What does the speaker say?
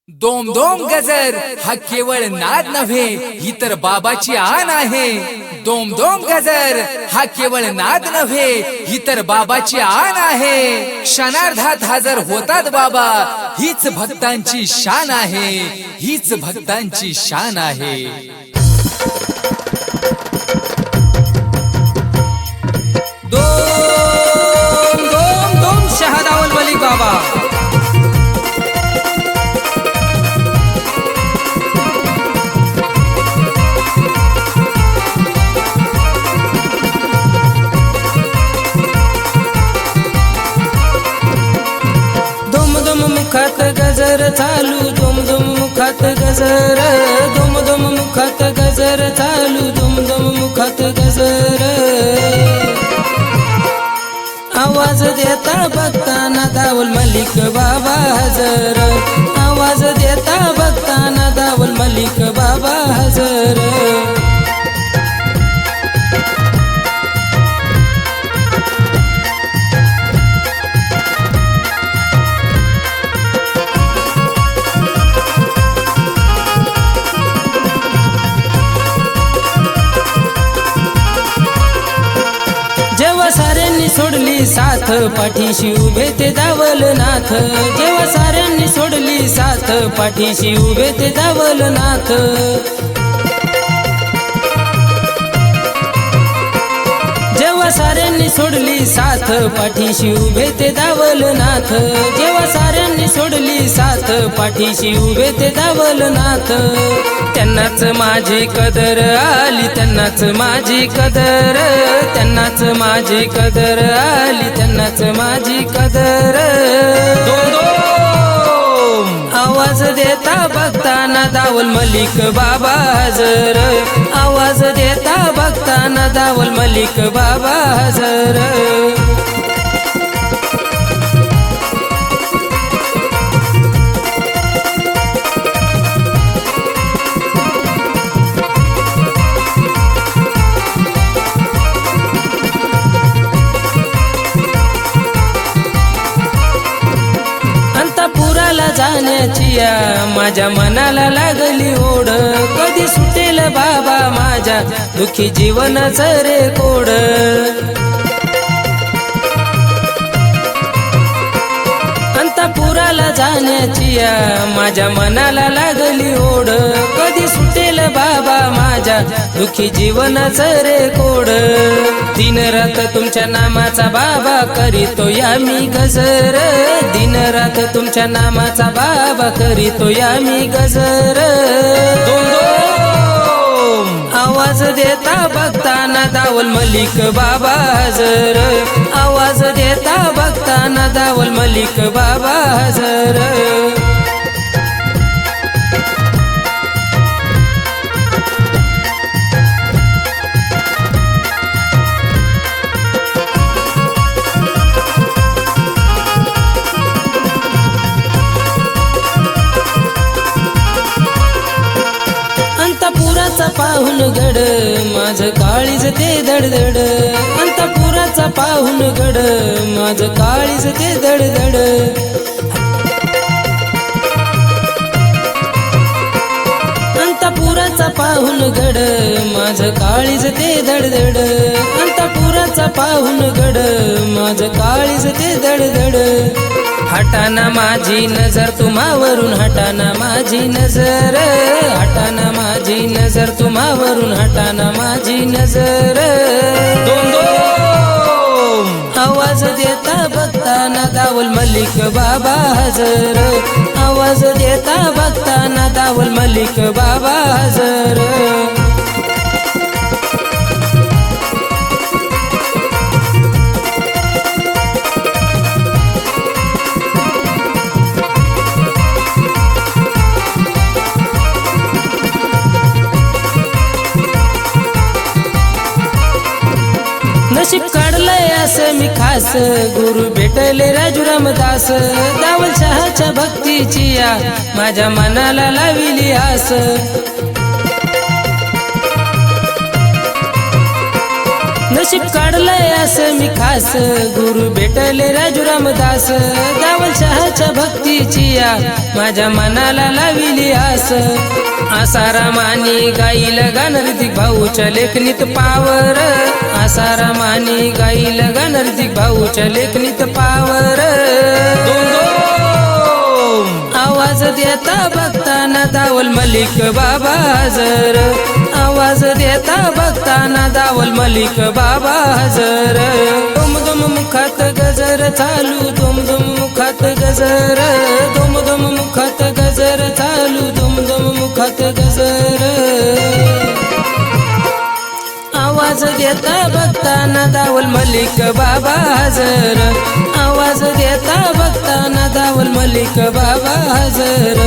दोम दोम गजर हा केवळ नाद नव्हे ही तर बाबाची आण आहे। दोम दोम गजर हा केवळ नाद नव्हे ही तर बाबाची आण आहे। क्षणार्धात हजर होतात बाबा हीच भक्तांची शान आहे, हीच भक्तांची शान आहे। दोम दोम दोम शहादावल वली बाबा। मुखात गजर चालू दुम दुम मुखात गजर, दुम दुम मुखात गजर चालू दुम दुम मुखात गजर। आवाज देता भक्तांना दावल मलिक बाबा हजर, आवाज देता भक्तांना दावल मलिक बाबा हजर। जेव्हा साऱ्यांनी सोडली साथ पाठीशी उभे ते दावलनाथ, जेव्हा साऱ्यांनी सोडली साथ पाठीशी उभे ते दावलनाथ। जेव्हा साऱ्यांनी सोडली साथ पाठीशी उभे ते दावलनाथ, जेव्हा साऱ्यांनी सोडली साथ पाठीशी उभे ते दावलनाथ। त्यांनाच माझी कदर आली, त्यांनाच माझी कदर, त्यांनाच माझी कदर आली, त्यांनाच माझी कदर। आवाज देता भक्तांना दावल मलिक बाबा हजर, आवाज देता भक्तांना दावल मलिक बाबा हजर। अंतपुराला जाण्याची माझ्या मनाला लागली ओढ, कधी सुटेल बाबा माझ्या दुखी जीवनाचं रे कोड। अंतपुराला जाण्याची माझ्या मनाला लागली ओढ, कधी सुटेल बाबा माझ्या दुखी जीवनाचं रे कोड। दिन रात तुमच्या नामाचा बाबा करीतो या मी गजर, दिन रात तुमच्या नामाचा बाबा करीतो या मी गजर। आवाज देता भक्तांना दावल मलिक बाबा हजर, आवाज देता भक्तांना दावल मलिक बाबा हजर। अंतपुराचा पाहुन गड माझं काळीज ते धडधड, अंतपुराचा पाहुन गड माझं काळीज ते धडधड। अंतपुराचा पाहुन गड माझं काळीज ते धडधड, अंतपुराचा पाहुन गड माझं काळीज ते धडधड। हटाना माझी नजर तुम्हावरून, हटाना माझी नजर, हटाना माझी नजर तुम्हावरून, हटाना माझी नजर। आवाज देता भक्तांना दावल मलिक बाबा हजर, आवाज देता भक्तांना दावल मलिक बाबा हजर। नशीब काढलंय असं मी खास, गुरु भेटले राजू रामदास, दावल शहाच्या भक्तीची माझ्या मनाला लाविली आस। नशीब काढलंय असं मी खास गुरु भेटले राजू रामदास गावल शहाच्या भक्तीची या माझ्या मनाला लाविली आस आसारामानी गाईल गाणं ऋतिक भाऊच्या लेखनीत पावर आसारामानी गाईल गाणं ऋतिक भाऊच्या लेखनीत पावर आवाज देता बघताना दावल मलिक बाबा हजर आवाज देता बघताना दावल मलिक बाबा हजर दुम दुम मुखात गजर चालू दुम दुम मुखात गजर दुम दुम मुखात गजर चालू दुम दुम मुखात गजर आवाज देता बघताना दावल मलिक बाबा हजर आवाज देता बघताना दावल मलिक बाबा हजर